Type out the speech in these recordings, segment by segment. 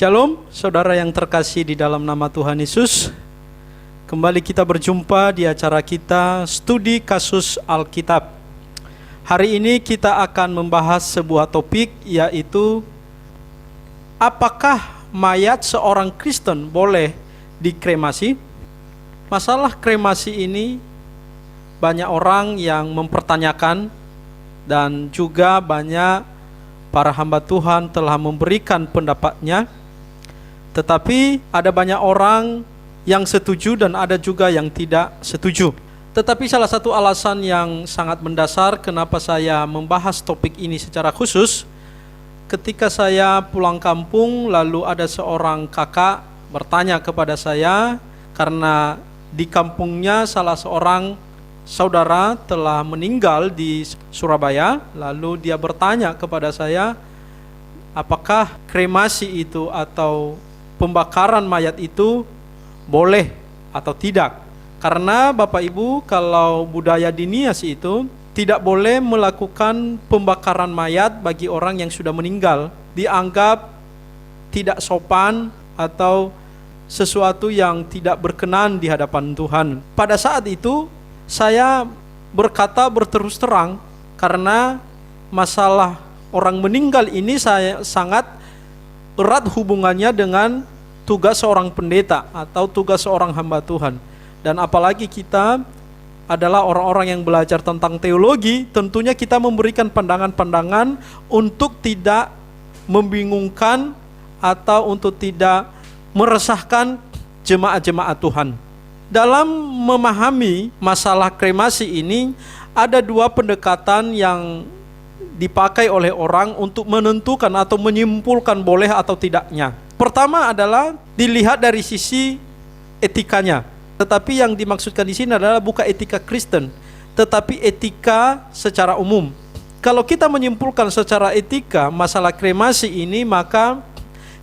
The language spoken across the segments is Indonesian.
Shalom, saudara yang terkasih di dalam nama Tuhan Yesus. Kembali kita berjumpa di acara kita Studi Kasus Alkitab. Hari ini kita akan membahas sebuah topik, yaitu apakah mayat seorang Kristen boleh dikremasi? Masalah kremasi ini banyak orang yang mempertanyakan, dan juga banyak para hamba Tuhan telah memberikan pendapatnya. Tetapi ada banyak orang yang setuju dan ada juga yang tidak setuju. Tetapi salah satu alasan yang sangat mendasar kenapa saya membahas topik ini secara khusus, ketika saya pulang kampung, lalu ada seorang kakak bertanya kepada saya, karena di kampungnya salah seorang saudara telah meninggal di Surabaya. Lalu dia bertanya kepada saya, apakah kremasi itu atau pembakaran mayat itu boleh atau tidak? Karena Bapak Ibu, kalau budaya di Nias itu tidak boleh melakukan pembakaran mayat bagi orang yang sudah meninggal. Dianggap tidak sopan atau sesuatu yang tidak berkenan di hadapan Tuhan. Pada saat itu saya berkata berterus terang, karena masalah orang meninggal ini saya sangat erat hubungannya dengan tugas seorang pendeta atau tugas seorang hamba Tuhan. Dan apalagi kita adalah orang-orang yang belajar tentang teologi, tentunya kita memberikan pandangan-pandangan untuk tidak membingungkan atau untuk tidak meresahkan jemaat-jemaat Tuhan. Dalam memahami masalah kremasi ini, ada dua pendekatan yang dipakai oleh orang untuk menentukan atau menyimpulkan boleh atau tidaknya. Pertama adalah dilihat dari sisi etikanya. Tetapi yang dimaksudkan di sini adalah bukan etika Kristen, tetapi etika secara umum. Kalau kita menyimpulkan secara etika masalah kremasi ini, maka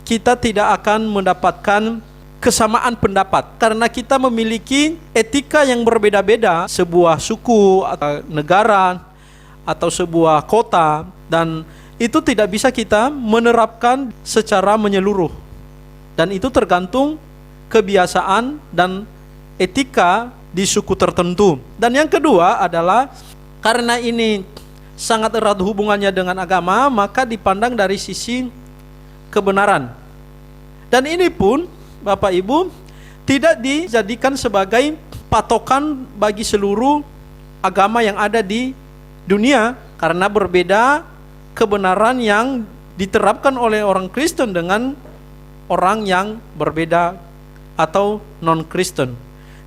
kita tidak akan mendapatkan kesamaan pendapat, karena kita memiliki etika yang berbeda-beda, sebuah suku atau negara atau sebuah kota, dan itu tidak bisa kita menerapkan secara menyeluruh, dan itu tergantung kebiasaan dan etika di suku tertentu. Dan yang kedua adalah karena ini sangat erat hubungannya dengan agama, maka dipandang dari sisi kebenaran. Dan ini pun Bapak Ibu tidak dijadikan sebagai patokan bagi seluruh agama yang ada di dunia, karena berbeda kebenaran yang diterapkan oleh orang Kristen dengan orang yang berbeda atau non-Kristen.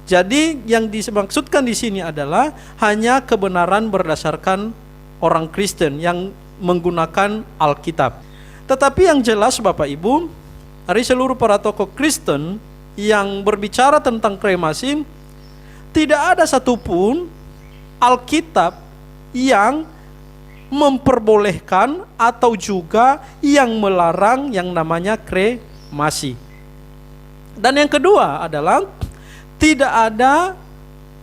Jadi yang dimaksudkan di sini adalah hanya kebenaran berdasarkan orang Kristen yang menggunakan Alkitab. Tetapi yang jelas Bapak Ibu, dari seluruh para tokoh Kristen yang berbicara tentang kremasi, tidak ada satupun Alkitab yang memperbolehkan atau juga yang melarang yang namanya kremasi. Dan yang kedua adalah tidak ada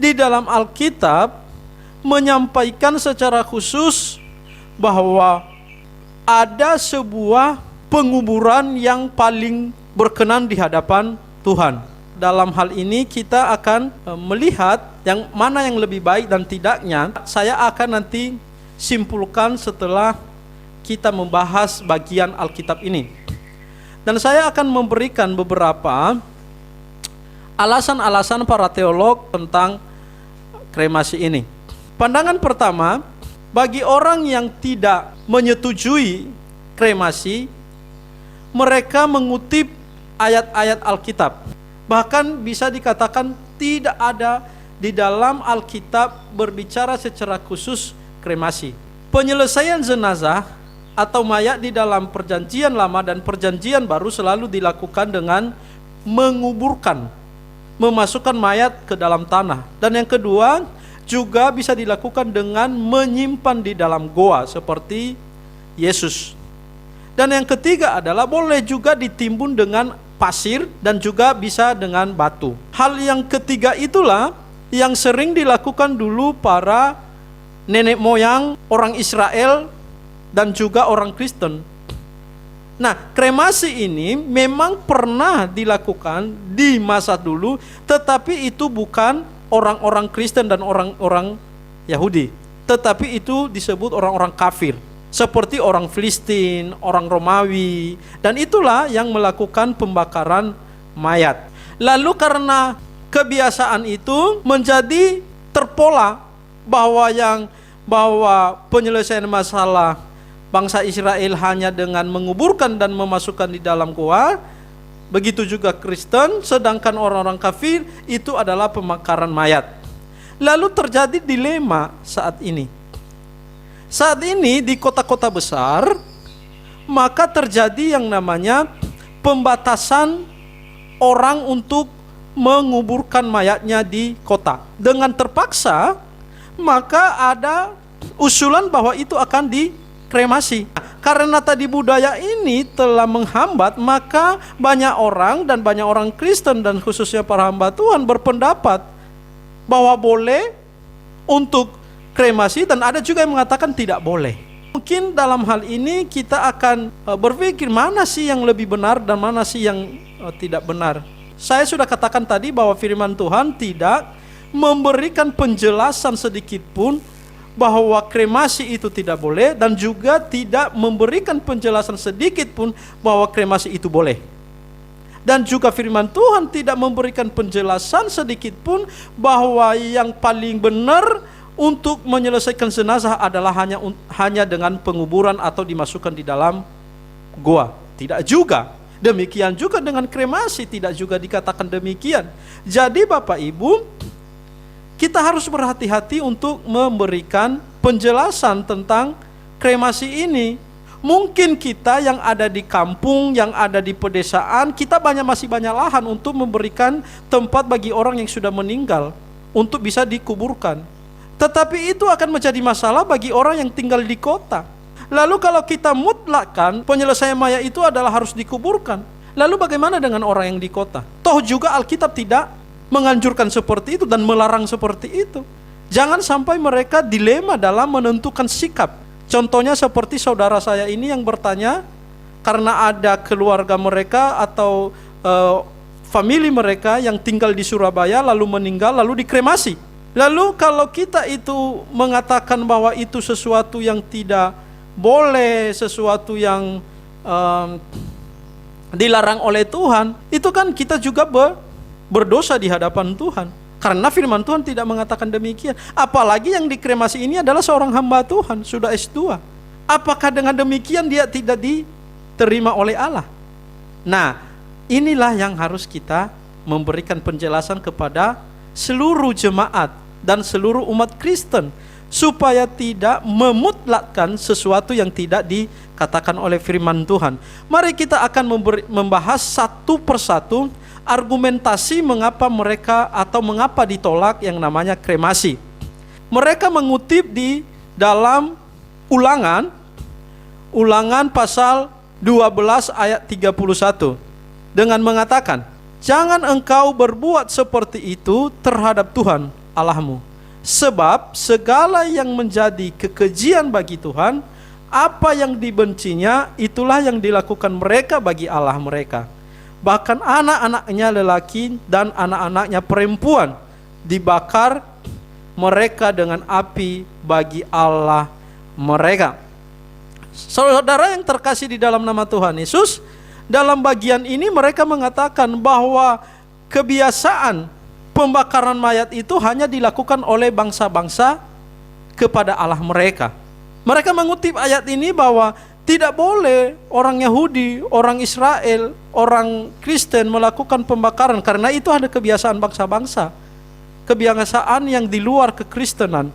di dalam Alkitab menyampaikan secara khusus bahwa ada sebuah penguburan yang paling berkenan di hadapan Tuhan. Dalam hal ini kita akan melihat yang mana yang lebih baik dan tidaknya. Saya akan nanti simpulkan setelah kita membahas bagian Alkitab ini. Dan saya akan memberikan beberapa alasan-alasan para teolog tentang kremasi ini. Pandangan pertama, bagi orang yang tidak menyetujui kremasi, mereka mengutip ayat-ayat Alkitab. Bahkan bisa dikatakan tidak ada di dalam Alkitab berbicara secara khusus kremasi. Penyelesaian jenazah atau mayat di dalam Perjanjian Lama dan Perjanjian Baru selalu dilakukan dengan menguburkan, memasukkan mayat ke dalam tanah. Dan yang kedua juga bisa dilakukan dengan menyimpan di dalam goa seperti Yesus. Dan yang ketiga adalah boleh juga ditimbun dengan pasir dan juga bisa dengan batu. Hal yang ketiga itulah yang sering dilakukan dulu para nenek moyang orang Israel dan juga orang Kristen. Nah, kremasi ini memang pernah dilakukan di masa dulu, tetapi itu bukan orang-orang Kristen dan orang-orang Yahudi, tetapi itu disebut orang-orang kafir, seperti orang Filistin, orang Romawi, dan itulah yang melakukan pembakaran mayat. Lalu karena kebiasaan itu menjadi terpola bahwa penyelesaian masalah bangsa Israel hanya dengan menguburkan dan memasukkan di dalam gua. Begitu juga Kristen, sedangkan orang-orang kafir itu adalah pembakaran mayat. Lalu terjadi dilema saat ini. Saat ini di kota-kota besar, maka terjadi yang namanya pembatasan orang untuk menguburkan mayatnya di kota. Dengan terpaksa, maka ada usulan bahwa itu akan dikremasi. Karena tadi budaya ini telah menghambat, maka banyak orang dan banyak orang Kristen dan khususnya para hamba Tuhan berpendapat bahwa boleh untuk kremasi, dan ada juga yang mengatakan tidak boleh. Mungkin dalam hal ini kita akan berpikir mana sih yang lebih benar dan mana sih yang tidak benar. Saya sudah katakan tadi bahwa firman Tuhan tidak memberikan penjelasan sedikit pun bahwa kremasi itu tidak boleh, dan juga tidak memberikan penjelasan sedikit pun bahwa kremasi itu boleh. Dan juga firman Tuhan tidak memberikan penjelasan sedikit pun bahwa yang paling benar untuk menyelesaikan jenazah adalah hanya dengan penguburan atau dimasukkan di dalam gua. Tidak juga. Demikian juga dengan kremasi, tidak juga dikatakan demikian. Jadi Bapak Ibu, kita harus berhati-hati untuk memberikan penjelasan tentang kremasi ini. Mungkin kita yang ada di kampung, yang ada di pedesaan, kita masih banyak lahan untuk memberikan tempat bagi orang yang sudah meninggal untuk bisa dikuburkan. Tetapi itu akan menjadi masalah bagi orang yang tinggal di kota. Lalu kalau kita mutlakkan penyelesaian mayat itu adalah harus dikuburkan, lalu bagaimana dengan orang yang di kota? Toh juga Alkitab tidak menganjurkan seperti itu dan melarang seperti itu. Jangan sampai mereka dilema dalam menentukan sikap. Contohnya seperti saudara saya ini yang bertanya karena ada keluarga mereka atau famili mereka yang tinggal di Surabaya lalu meninggal lalu dikremasi. Lalu kalau kita itu mengatakan bahwa itu sesuatu yang tidak boleh, sesuatu yang dilarang oleh Tuhan, itu kan kita juga berdosa di hadapan Tuhan. Karena firman Tuhan tidak mengatakan demikian. Apalagi yang dikremasi ini adalah seorang hamba Tuhan, sudah S2. Apakah dengan demikian dia tidak diterima oleh Allah? Nah, inilah yang harus kita memberikan penjelasan kepada seluruh jemaat dan seluruh umat Kristen, supaya tidak memutlakkan sesuatu yang tidak dikatakan oleh firman Tuhan. Mari kita akan membahas satu persatu argumentasi mengapa ditolak yang namanya kremasi. Mereka mengutip di dalam Ulangan pasal 12 ayat 31 dengan mengatakan, "Jangan engkau berbuat seperti itu terhadap Tuhan Allahmu, sebab segala yang menjadi kekejian bagi Tuhan, apa yang dibencinya, itulah yang dilakukan mereka bagi Allah mereka. Bahkan anak-anaknya lelaki dan anak-anaknya perempuan dibakar mereka dengan api bagi Allah mereka." Saudara yang terkasih di dalam nama Tuhan Yesus, dalam bagian ini mereka mengatakan bahwa kebiasaan pembakaran mayat itu hanya dilakukan oleh bangsa-bangsa kepada Allah mereka. Mereka mengutip ayat ini bahwa tidak boleh orang Yahudi, orang Israel, orang Kristen melakukan pembakaran karena itu ada kebiasaan bangsa-bangsa, kebiasaan yang di luar kekristenan.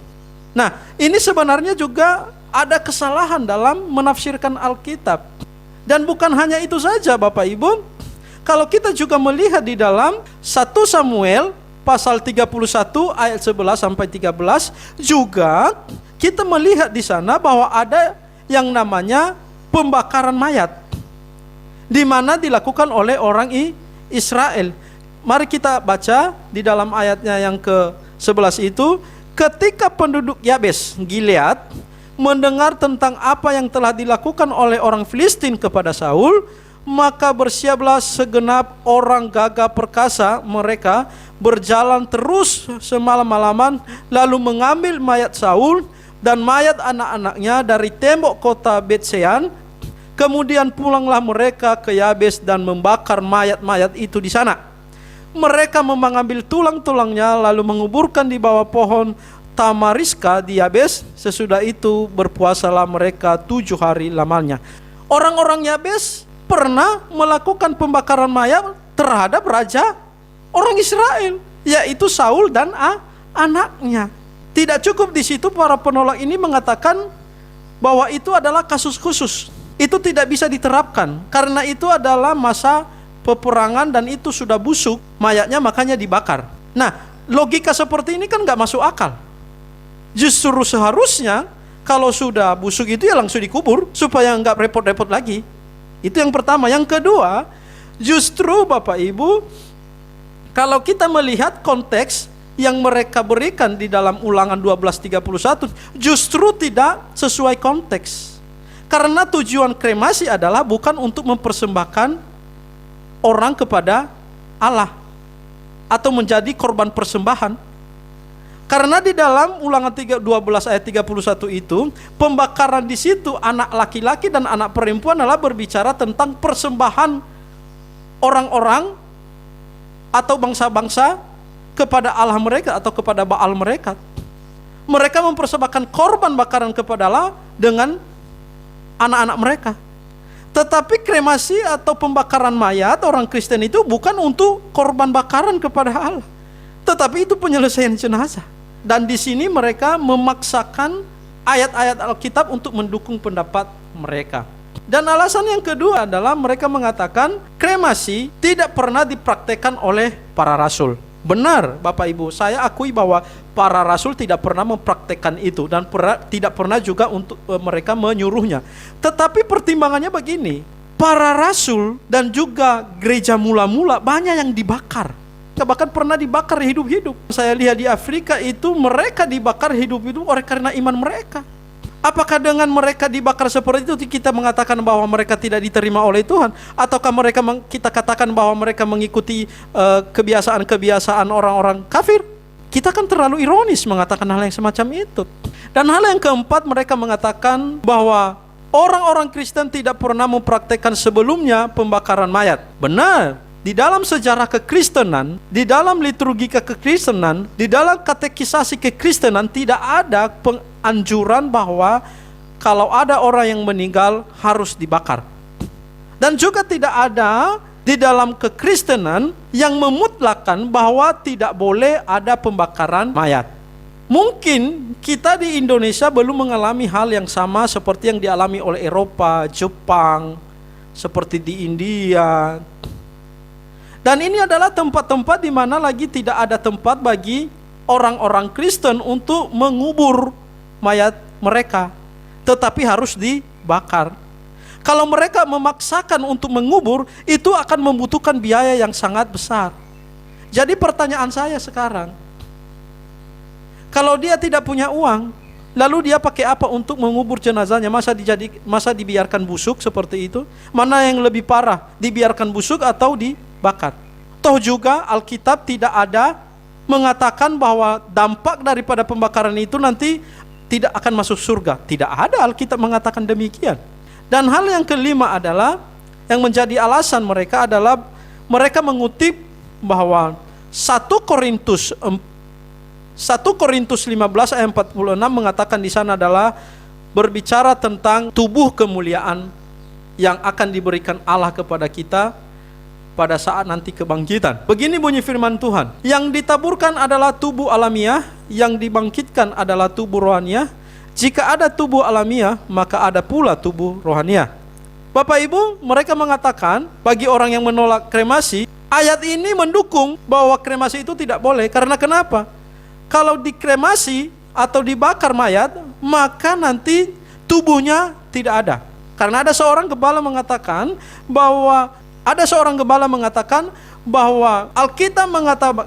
Nah, ini sebenarnya juga ada kesalahan dalam menafsirkan Alkitab. Dan bukan hanya itu saja Bapak Ibu, kalau kita juga melihat di dalam 1 Samuel pasal 31 ayat 11 sampai 13, juga kita melihat di sana bahwa ada yang namanya pembakaran mayat, di mana dilakukan oleh orang Israel. Mari kita baca di dalam ayatnya yang ke-11 itu, ketika penduduk Yabes Gilead mendengar tentang apa yang telah dilakukan oleh orang Filistin kepada Saul, maka bersiaplah segenap orang gagah perkasa mereka berjalan terus semalam-malaman, lalu mengambil mayat Saul dan mayat anak-anaknya dari tembok kota Betsean. Kemudian pulanglah mereka ke Yabes dan membakar mayat-mayat itu di sana. Mereka mengambil tulang-tulangnya lalu menguburkan di bawah pohon tamariska di Yabes. Sesudah itu berpuasalah mereka 7 hari lamanya. Orang-orang Yabes pernah melakukan pembakaran mayat terhadap raja orang Israel, yaitu Saul dan anaknya. Tidak cukup di situ, para penolak ini mengatakan bahwa itu adalah kasus khusus. Itu tidak bisa diterapkan karena itu adalah masa peperangan dan itu sudah busuk mayatnya, makanya dibakar. Nah, logika seperti ini kan nggak masuk akal. Justru seharusnya kalau sudah busuk itu ya langsung dikubur supaya nggak repot-repot lagi. Itu yang pertama. Yang kedua, justru Bapak Ibu, kalau kita melihat konteks yang mereka berikan di dalam Ulangan 12:31, justru tidak sesuai konteks. Karena tujuan kremasi adalah bukan untuk mempersembahkan orang kepada Allah atau menjadi korban persembahan. Karena di dalam Ulangan 12 ayat 31 itu, pembakaran di situ anak laki-laki dan anak perempuan adalah berbicara tentang persembahan orang-orang atau bangsa-bangsa kepada Allah mereka atau kepada Baal mereka. Mereka mempersembahkan korban bakaran kepada Allah dengan anak-anak mereka. Tetapi kremasi atau pembakaran mayat orang Kristen itu bukan untuk korban bakaran kepada Allah, tetapi itu penyelesaian jenazah. Dan di sini mereka memaksakan ayat-ayat Alkitab untuk mendukung pendapat mereka. Dan alasan yang kedua adalah mereka mengatakan kremasi tidak pernah dipraktekkan oleh para rasul. Benar Bapak Ibu, saya akui bahwa para rasul tidak pernah mempraktekkan itu dan tidak pernah juga untuk mereka menyuruhnya. Tetapi pertimbangannya begini, para rasul dan juga gereja mula-mula banyak yang dibakar. Bahkan pernah dibakar hidup-hidup. Saya lihat di Afrika itu mereka dibakar hidup-hidup oleh karena iman mereka. Apakah dengan mereka dibakar seperti itu kita mengatakan bahwa mereka tidak diterima oleh Tuhan? Ataukah kita katakan bahwa mereka mengikuti kebiasaan-kebiasaan orang-orang kafir? Kita kan terlalu ironis mengatakan hal yang semacam itu. Dan hal yang keempat, mereka mengatakan bahwa orang-orang Kristen tidak pernah mempraktekkan sebelumnya pembakaran mayat. Benar. Di dalam sejarah kekristenan, di dalam liturgika kekristenan, di dalam katekisasi kekristenan tidak ada penganjuran bahwa kalau ada orang yang meninggal harus dibakar. Dan juga tidak ada di dalam kekristenan yang memutlakan bahwa tidak boleh ada pembakaran mayat. Mungkin kita di Indonesia belum mengalami hal yang sama seperti yang dialami oleh Eropa, Jepang, seperti di India. Dan ini adalah tempat-tempat di mana lagi tidak ada tempat bagi orang-orang Kristen untuk mengubur mayat mereka, tetapi harus dibakar. Kalau mereka memaksakan untuk mengubur, itu akan membutuhkan biaya yang sangat besar. Jadi pertanyaan saya sekarang, kalau dia tidak punya uang, lalu dia pakai apa untuk mengubur jenazahnya? Masa dibiarkan busuk seperti itu? Mana yang lebih parah, dibiarkan busuk atau dibakar? Toh juga Alkitab tidak ada mengatakan bahwa dampak daripada pembakaran itu nanti tidak akan masuk surga. Tidak ada Alkitab mengatakan demikian. Dan hal yang kelima adalah, yang menjadi alasan mereka adalah mereka mengutip bahwa 1 Korintus 15 ayat 46 mengatakan di sana adalah berbicara tentang tubuh kemuliaan yang akan diberikan Allah kepada kita pada saat nanti kebangkitan. Begini bunyi firman Tuhan, yang ditaburkan adalah tubuh alamiah, yang dibangkitkan adalah tubuh rohaniah. Jika ada tubuh alamiah, maka ada pula tubuh rohaniah. Bapak Ibu, mereka mengatakan bagi orang yang menolak kremasi, ayat ini mendukung bahwa kremasi itu tidak boleh. Karena kenapa? Kalau dikremasi atau dibakar mayat, maka nanti tubuhnya tidak ada. Karena ada seorang gembala mengatakan bahwa Alkitab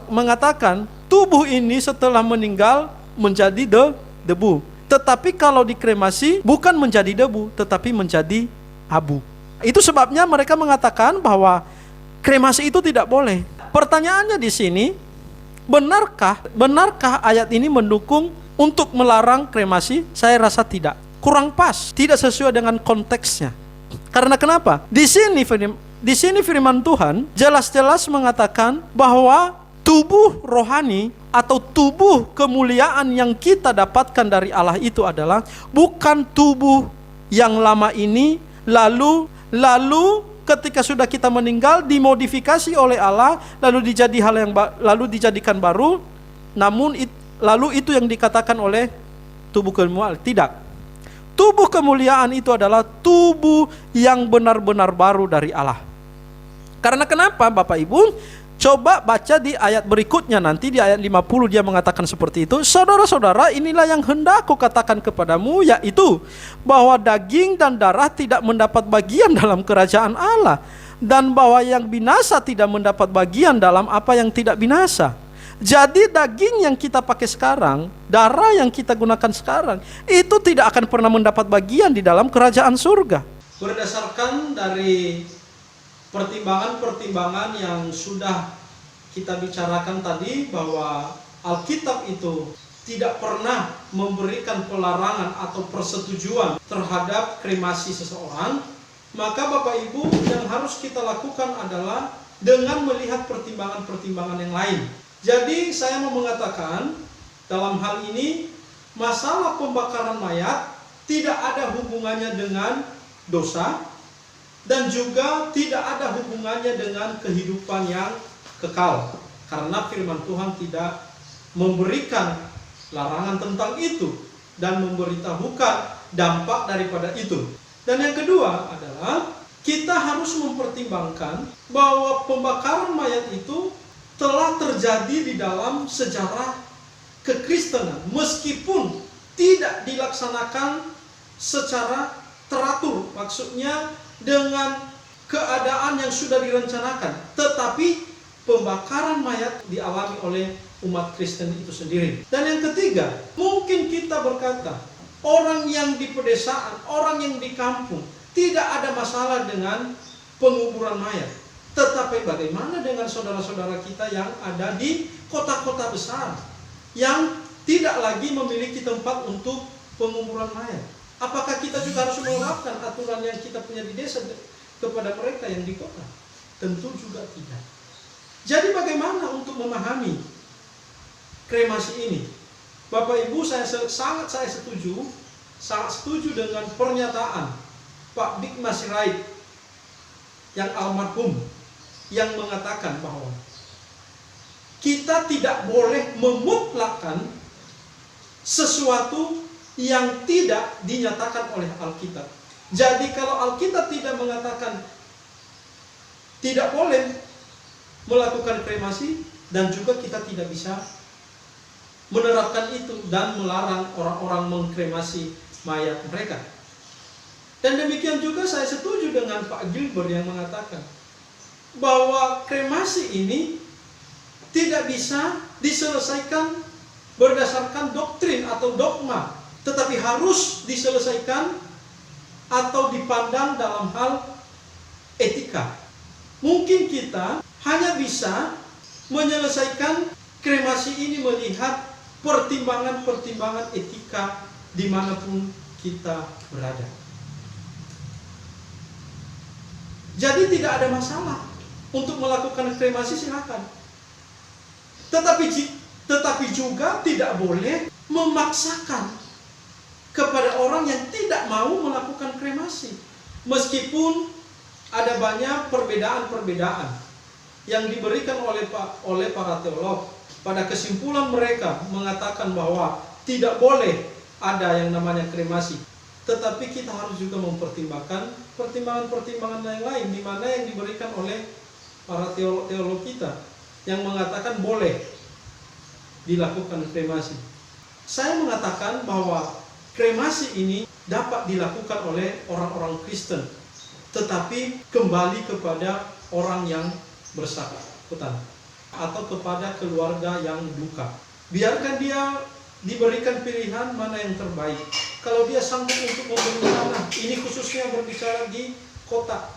mengatakan tubuh ini setelah meninggal menjadi debu. Tetapi kalau dikremasi bukan menjadi debu, tetapi menjadi abu. Itu sebabnya mereka mengatakan bahwa kremasi itu tidak boleh. Pertanyaannya di sini, benarkah ayat ini mendukung untuk melarang kremasi? Saya rasa tidak. Kurang pas, tidak sesuai dengan konteksnya. Karena kenapa? Di sini firman Tuhan jelas-jelas mengatakan bahwa tubuh rohani atau tubuh kemuliaan yang kita dapatkan dari Allah itu adalah bukan tubuh yang lama ini lalu ketika sudah kita meninggal dimodifikasi oleh Allah lalu dijadikan baru, namun lalu itu yang dikatakan oleh tubuh kemuliaan. Tidak. Tubuh kemuliaan itu adalah tubuh yang benar-benar baru dari Allah. Karena kenapa Bapak Ibu? Coba baca di ayat berikutnya nanti, di ayat 50 dia mengatakan seperti itu. Saudara-saudara, inilah yang hendak aku katakan kepadamu, yaitu bahwa daging dan darah tidak mendapat bagian dalam kerajaan Allah, dan bahwa yang binasa tidak mendapat bagian dalam apa yang tidak binasa. Jadi daging yang kita pakai sekarang, darah yang kita gunakan sekarang, itu tidak akan pernah mendapat bagian di dalam kerajaan surga. Berdasarkan dari pertimbangan-pertimbangan yang sudah kita bicarakan tadi, bahwa Alkitab itu tidak pernah memberikan pelarangan atau persetujuan terhadap kremasi seseorang, maka Bapak Ibu yang harus kita lakukan adalah dengan melihat pertimbangan-pertimbangan yang lain. Jadi saya mau mengatakan dalam hal ini masalah pembakaran mayat tidak ada hubungannya dengan dosa, dan juga tidak ada hubungannya dengan kehidupan yang kekal. Karena firman Tuhan tidak memberikan larangan tentang itu dan memberitahukan dampak daripada itu. Dan yang kedua adalah kita harus mempertimbangkan bahwa pembakaran mayat itu telah terjadi di dalam sejarah kekristenan, meskipun tidak dilaksanakan secara teratur, maksudnya dengan keadaan yang sudah direncanakan, tetapi pembakaran mayat dialami oleh umat Kristen itu sendiri. Dan yang ketiga, mungkin kita berkata, orang yang di pedesaan, orang yang di kampung, tidak ada masalah dengan penguburan mayat. Tetapi bagaimana dengan saudara-saudara kita yang ada di kota-kota besar, yang tidak lagi memiliki tempat untuk penguburan mayat? Apakah kita juga harus menerapkan aturan yang kita punya di desa kepada mereka yang di kota? Tentu juga tidak. Jadi bagaimana untuk memahami kremasi ini? Bapak Ibu, saya sangat setuju dengan pernyataan Pak Bigmas Sirait yang almarhum, yang mengatakan bahwa kita tidak boleh memutlakkan sesuatu yang tidak dinyatakan oleh Alkitab. Jadi kalau Alkitab tidak mengatakan tidak boleh melakukan kremasi, dan juga kita tidak bisa menerapkan itu dan melarang orang-orang mengkremasi mayat mereka. Dan demikian juga saya setuju dengan Pak Gilbert yang mengatakan bahwa kremasi ini tidak bisa diselesaikan berdasarkan doktrin atau dogma, tetapi harus diselesaikan atau dipandang dalam hal etika. Mungkin kita hanya bisa menyelesaikan kremasi ini melihat pertimbangan-pertimbangan etika dimanapun kita berada. Jadi tidak ada masalah untuk melakukan kremasi, silakan. Tetapi juga tidak boleh memaksakan kepada orang yang tidak mau melakukan kremasi. Meskipun ada banyak perbedaan-perbedaan yang diberikan oleh para teolog. Pada kesimpulan mereka mengatakan bahwa tidak boleh ada yang namanya kremasi. Tetapi kita harus juga mempertimbangkan pertimbangan-pertimbangan yang lain, di mana yang diberikan oleh para teolog kita yang mengatakan boleh dilakukan kremasi. Saya mengatakan bahwa kremasi ini dapat dilakukan oleh orang-orang Kristen, tetapi kembali kepada orang yang bersangkutan atau kepada keluarga yang duka. Biarkan dia diberikan pilihan mana yang terbaik. Kalau dia sanggup untuk membeli tanah, ini khususnya berbicara di kota.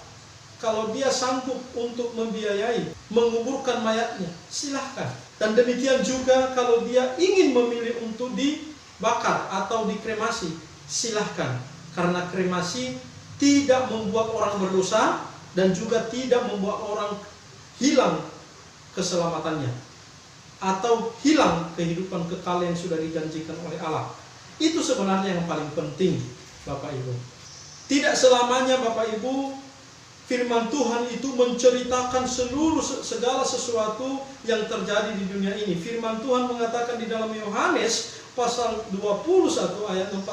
Kalau dia sanggup untuk membiayai, menguburkan mayatnya, silahkan. Dan demikian juga kalau dia ingin memilih untuk dibakar atau dikremasi, silahkan. Karena kremasi tidak membuat orang berdosa dan juga tidak membuat orang hilang keselamatannya atau hilang kehidupan kekal yang sudah dijanjikan oleh Allah. Itu sebenarnya yang paling penting, Bapak Ibu. Tidak selamanya Bapak Ibu firman Tuhan itu menceritakan segala sesuatu yang terjadi di dunia ini. Firman Tuhan mengatakan di dalam Yohanes pasal 21 ayat 45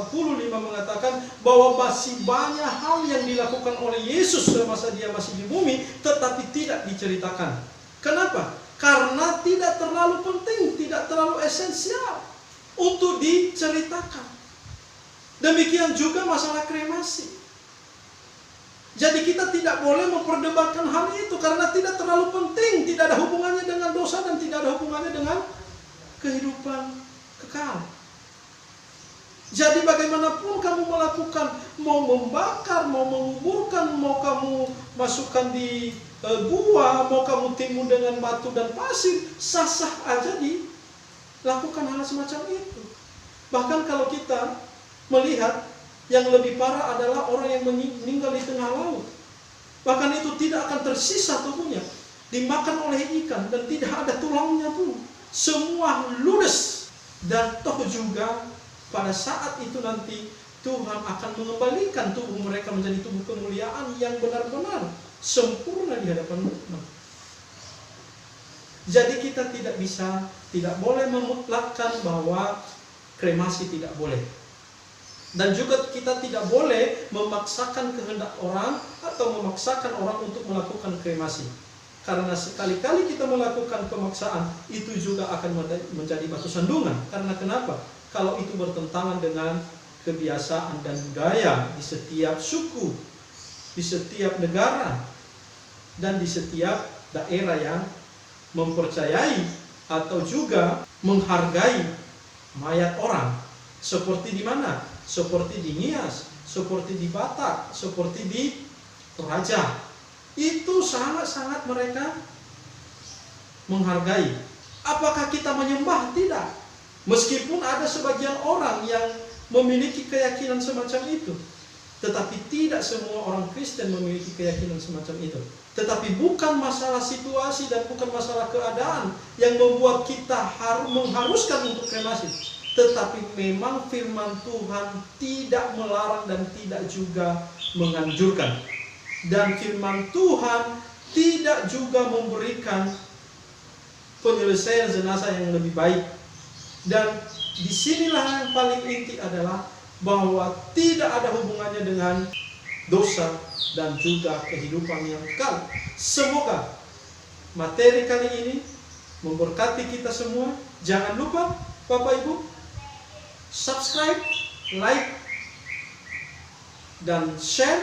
mengatakan bahwa masih banyak hal yang dilakukan oleh Yesus semasa dia masih di bumi tetapi tidak diceritakan. Kenapa? Karena tidak terlalu penting, tidak terlalu esensial untuk diceritakan. Demikian juga masalah kremasi. Jadi kita tidak boleh memperdebatkan hal itu karena tidak terlalu penting, tidak ada hubungannya dengan dosa dan tidak ada hubungannya dengan kehidupan kekal. Jadi bagaimanapun kamu melakukan, mau membakar, mau menguburkan, mau kamu masukkan di gua, mau kamu timbun dengan batu dan pasir, sah-sah aja dilakukan hal semacam itu. Bahkan kalau kita melihat yang lebih parah adalah orang yang meninggal di tengah laut. Bahkan itu tidak akan tersisa tubuhnya, dimakan oleh ikan dan tidak ada tulangnya pun. Semua ludes. Dan toh juga pada saat itu nanti Tuhan akan mengembalikan tubuh mereka menjadi tubuh kemuliaan yang benar-benar sempurna di hadapan Tuhan. Jadi kita tidak boleh memutlakkan bahwa kremasi tidak boleh. Dan juga kita tidak boleh memaksakan kehendak orang atau memaksakan orang untuk melakukan kremasi. Karena sekali-kali kita melakukan pemaksaan, itu juga akan menjadi batu sandungan. Karena kenapa? Kalau itu bertentangan dengan kebiasaan dan budaya di setiap suku, di setiap negara, dan di setiap daerah yang mempercayai atau juga menghargai mayat orang. Seperti di mana? Seperti di Nias, seperti di Batak, seperti di Toraja. Itu sangat-sangat mereka menghargai. Apakah kita menyembah? Tidak. Meskipun ada sebagian orang yang memiliki keyakinan semacam itu. Tetapi tidak semua orang Kristen memiliki keyakinan semacam itu. Tetapi bukan masalah situasi dan bukan masalah keadaan yang membuat kita mengharuskan untuk kremasi. Tetapi memang firman Tuhan tidak melarang dan tidak juga menganjurkan. Dan firman Tuhan tidak juga memberikan penyelesaian jenazah yang lebih baik. Dan disinilah yang paling inti adalah bahwa tidak ada hubungannya dengan dosa dan juga kehidupan yang kekal. Semoga materi kali ini memberkati kita semua. Jangan lupa Bapak Ibu, subscribe, like, dan share.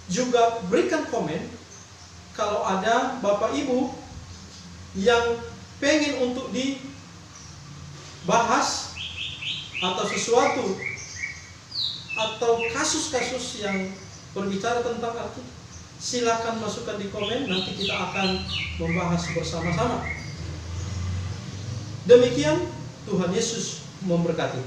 Juga berikan komen kalau ada Bapak Ibu yang pengen untuk dibahas atau sesuatu atau kasus-kasus yang berbicara tentang Alkitab. Silakan masukkan di komen, nanti kita akan membahas bersama-sama. Demikian, Tuhan Yesus memberkati.